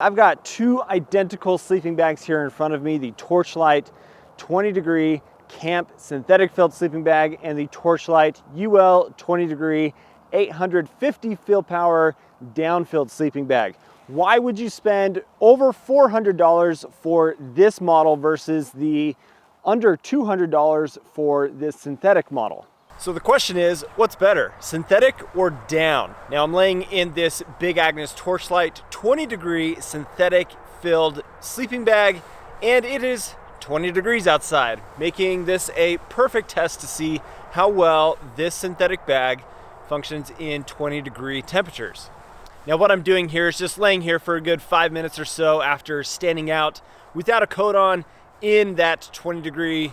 I've got two identical sleeping bags here in front of me, the Torchlight 20 degree camp synthetic filled sleeping bag and the Torchlight UL 20 degree 850 fill power down filled sleeping bag. Why would you spend over $400 for this model versus the under $200 for this synthetic model? So the question is, what's better, synthetic or down? Now I'm laying in this Big Agnes Torchlight 20 degree synthetic filled sleeping bag, and it is 20 degrees outside, making this a perfect test to see how well this synthetic bag functions in 20 degree temperatures. Now what I'm doing here is just laying here for a good 5 minutes or so after standing out without a coat on in that 20 degree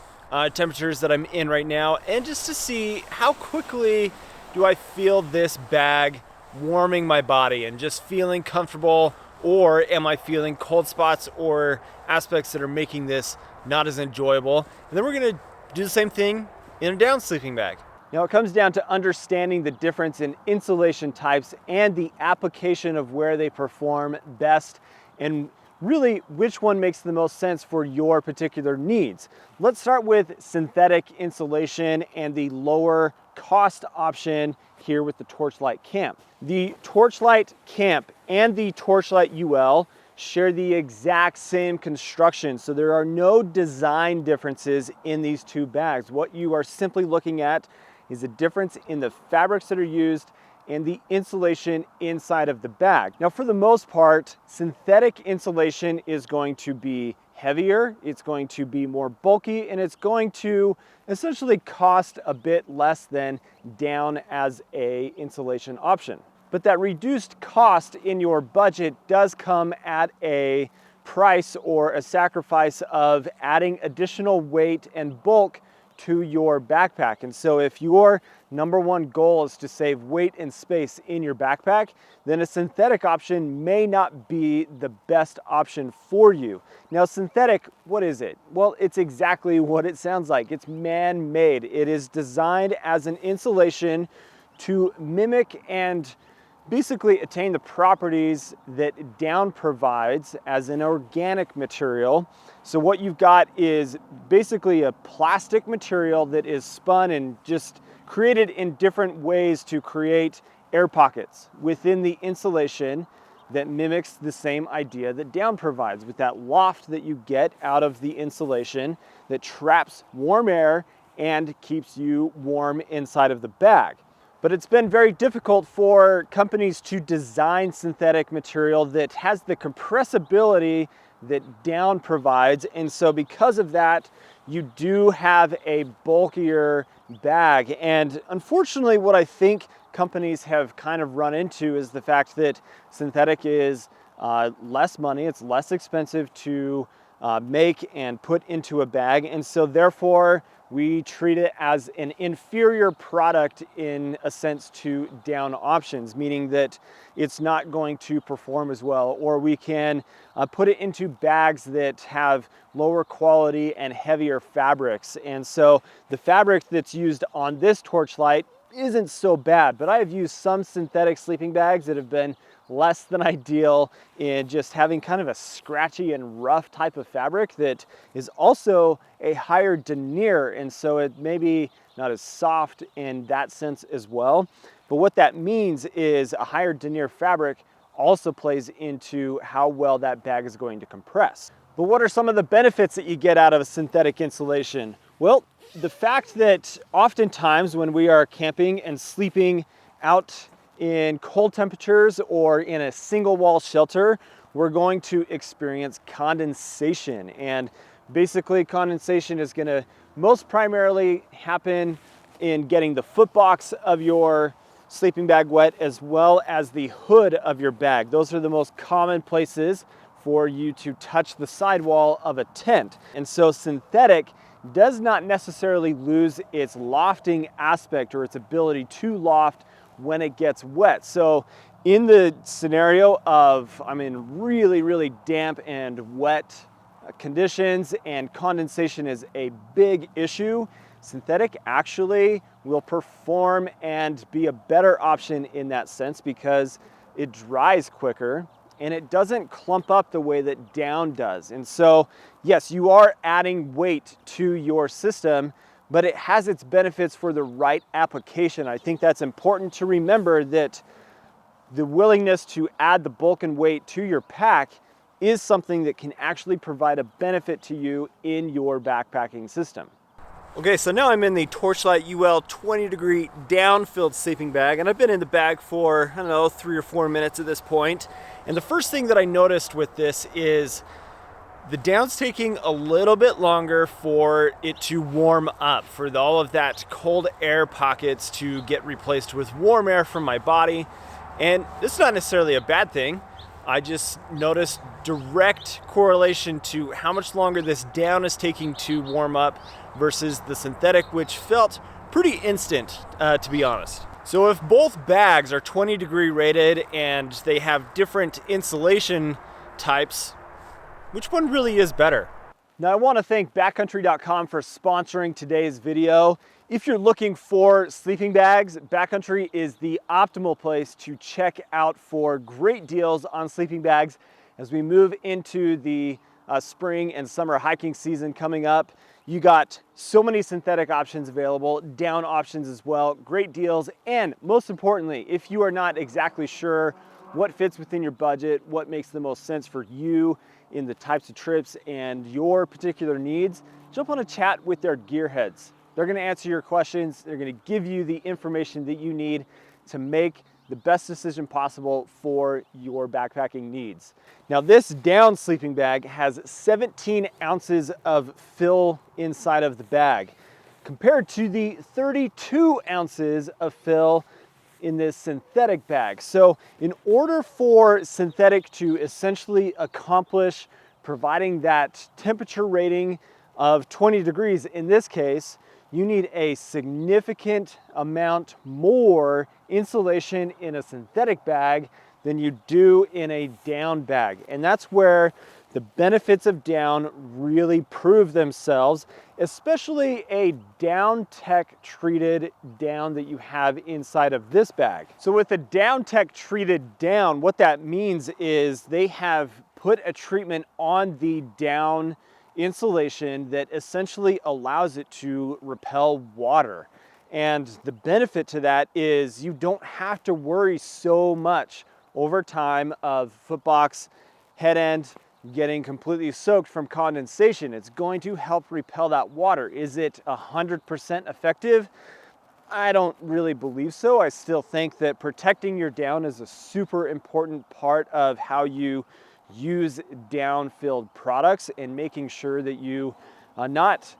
temperatures that I'm in right now, and just to see how quickly do I feel this bag warming my body and just feeling comfortable, or am I feeling cold spots or aspects that are making this not as enjoyable. And then we're gonna do the same thing in a down sleeping bag. Now it comes down to understanding the difference in insulation types and the application of where they perform best, and really which one makes the most sense for your particular needs. Let's start with synthetic insulation and the lower cost option here with the Torchlight Camp. The Torchlight Camp and the Torchlight UL share the exact same construction, so there are no design differences in these two bags. What you are simply looking at is a difference in the fabrics that are used and the insulation inside of the bag. Now for the most part, synthetic insulation is going to be heavier, it's going to be more bulky, and it's going to essentially cost a bit less than down as a insulation option. But that reduced cost in your budget does come at a price or a sacrifice of adding additional weight and bulk to your backpack. And so if your number one goal is to save weight and space in your backpack, then a synthetic option may not be the best option for you. Now synthetic, what is it? Well, it's exactly what it sounds like. It's man-made. It is designed as an insulation to mimic and basically attain the properties that down provides as an organic material. So what you've got is basically a plastic material that is spun and just created in different ways to create air pockets within the insulation that mimics the same idea that down provides, with that loft that you get out of the insulation that traps warm air and keeps you warm inside of the bag. But it's been very difficult for companies to design synthetic material that has the compressibility that down provides. And so because of that, you do have a bulkier bag. And unfortunately, what I think companies have kind of run into is the fact that synthetic is less money, it's less expensive to make and put into a bag. And so therefore, we treat it as an inferior product in a sense to down options, meaning that it's not going to perform as well, or we can put it into bags that have lower quality and heavier fabrics. And so the fabric that's used on this Torchlight isn't so bad, but I have used some synthetic sleeping bags that have been less than ideal in just having kind of a scratchy and rough type of fabric that is also a higher denier, and so it may be not as soft in that sense as well. But what that means is a higher denier fabric also plays into how well that bag is going to compress. But what are some of the benefits that you get out of a synthetic insulation? Well, the fact that oftentimes when we are camping and sleeping out in cold temperatures or in a single wall shelter, we're going to experience condensation. And basically condensation is going to most primarily happen in getting the foot box of your sleeping bag wet, as well as the hood of your bag. Those are the most common places for you to touch the sidewall of a tent. And so synthetic does not necessarily lose its lofting aspect or its ability to loft when it gets wet. So in the scenario of, really, really damp and wet conditions and condensation is a big issue, synthetic actually will perform and be a better option in that sense because it dries quicker and it doesn't clump up the way that down does. And so, yes, you are adding weight to your system, but it has its benefits for the right application. I think that's important to remember, that the willingness to add the bulk and weight to your pack is something that can actually provide a benefit to you in your backpacking system. Okay, so now I'm in the Torchlight UL 20 degree down-filled sleeping bag, and I've been in the bag for, I don't know, 3 or 4 minutes at this point. And the first thing that I noticed with this is the down's taking a little bit longer for it to warm up, for all of that cold air pockets to get replaced with warm air from my body. And this is not necessarily a bad thing. I just noticed direct correlation to how much longer this down is taking to warm up versus the synthetic, which felt pretty instant, to be honest. So if both bags are 20 degree rated and they have different insulation types, which one really is better? Now, I want to thank backcountry.com for sponsoring today's video. If you're looking for sleeping bags, Backcountry is the optimal place to check out for great deals on sleeping bags as we move into the spring and summer hiking season coming up. You got so many synthetic options available, down options as well, great deals, and most importantly, if you are not exactly sure what fits within your budget, what makes the most sense for you in the types of trips and your particular needs, jump on a chat with their gearheads. They're going to answer your questions. They're going to give you the information that you need to make the best decision possible for your backpacking needs. Now, this down sleeping bag has 17 ounces of fill inside of the bag, compared to the 32 ounces of fill in this synthetic bag. So in order for synthetic to essentially accomplish providing that temperature rating of 20 degrees in this case, you need a significant amount more insulation in a synthetic bag than you do in a down bag. And that's where the benefits of down really prove themselves, especially a down tech treated down that you have inside of this bag. So with a down tech treated down, what that means is they have put a treatment on the down insulation that essentially allows it to repel water. And the benefit to that is you don't have to worry so much over time of footbox head end getting completely soaked from condensation. It's going to help repel that water. Is it 100% effective? I don't really believe so. I still think that protecting your down is a super important part of how you use down-filled products, and making sure that you not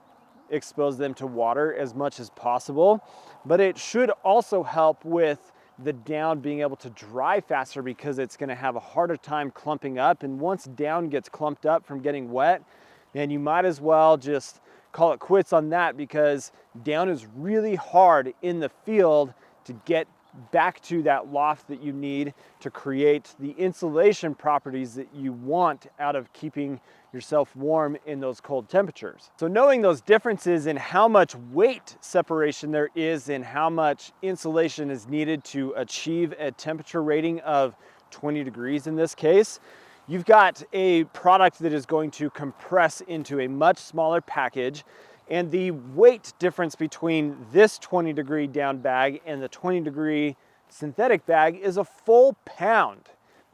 expose them to water as much as possible. But it should also help with the down being able to dry faster, because it's going to have a harder time clumping up. And once down gets clumped up from getting wet, then you might as well just call it quits on that, because down is really hard in the field to get back to that loft that you need to create the insulation properties that you want out of keeping yourself warm in those cold temperatures. So knowing those differences in how much weight separation there is and how much insulation is needed to achieve a temperature rating of 20 degrees in this case, you've got a product that is going to compress into a much smaller package. And the weight difference between this 20 degree down bag and the 20 degree synthetic bag is a full pound.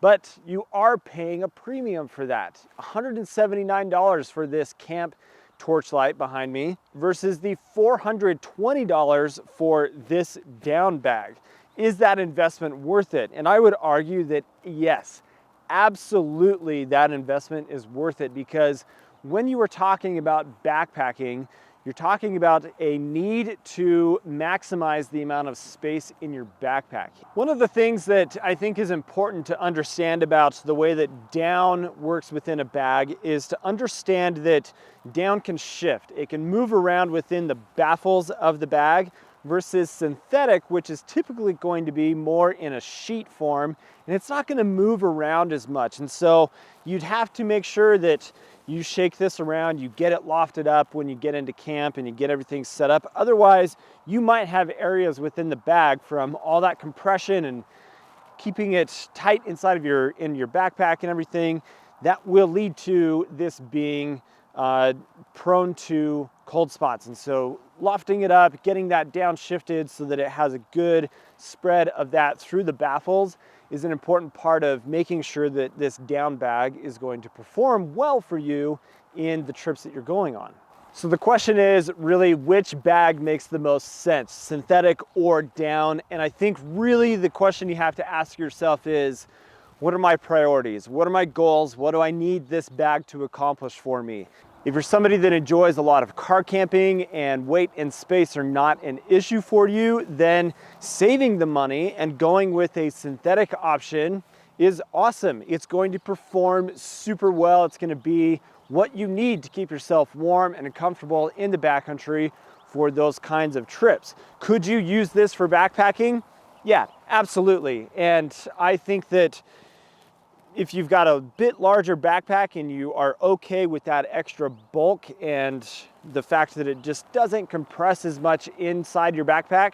But you are paying a premium for that. $179 for this camp torchlight behind me versus the $420 for this down bag. Is that investment worth it? And I would argue that yes, absolutely that investment is worth it, because when you are talking about backpacking, you're talking about a need to maximize the amount of space in your backpack. One of the things that I think is important to understand about the way that down works within a bag is to understand that down can shift. It can move around within the baffles of the bag versus synthetic, which is typically going to be more in a sheet form, and it's not going to move around as much. And so you'd have to make sure that you shake this around, you get it lofted up when you get into camp and you get everything set up. Otherwise, you might have areas within the bag from all that compression and keeping it tight inside of your backpack and everything, that will lead to this being prone to cold spots. And so lofting it up, getting that downshifted so that it has a good spread of that through the baffles is an important part of making sure that this down bag is going to perform well for you in the trips that you're going on. So the question is really, which bag makes the most sense, synthetic or down? And I think really the question you have to ask yourself is, what are my priorities? What are my goals? What do I need this bag to accomplish for me? If you're somebody that enjoys a lot of car camping and weight and space are not an issue for you, then saving the money and going with a synthetic option is awesome. It's going to perform super well. It's going to be what you need to keep yourself warm and comfortable in the backcountry for those kinds of trips. Could you use this for backpacking? Yeah, absolutely. And I think that if you've got a bit larger backpack and you are okay with that extra bulk and the fact that it just doesn't compress as much inside your backpack,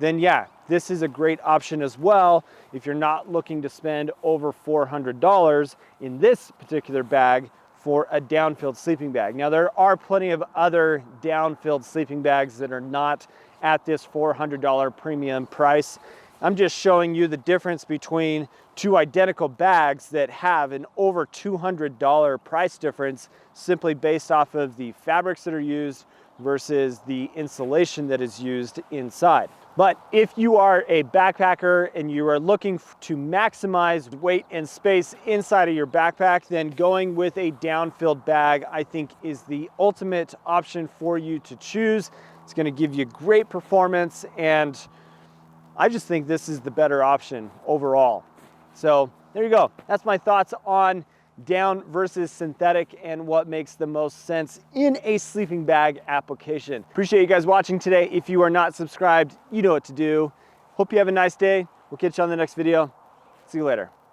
then yeah, this is a great option as well if you're not looking to spend over $400 in this particular bag for a down-filled sleeping bag. Now, there are plenty of other down-filled sleeping bags that are not at this $400 premium price. I'm just showing you the difference between two identical bags that have an over $200 price difference simply based off of the fabrics that are used versus the insulation that is used inside. But if you are a backpacker and you are looking to maximize weight and space inside of your backpack, then going with a down-filled bag, I think, is the ultimate option for you to choose. It's going to give you great performance, and I just think this is the better option overall. So there you go. That's my thoughts on down versus synthetic and what makes the most sense in a sleeping bag application. Appreciate you guys watching today. If you are not subscribed, you know what to do. Hope you have a nice day. We'll catch you on the next video. See you later.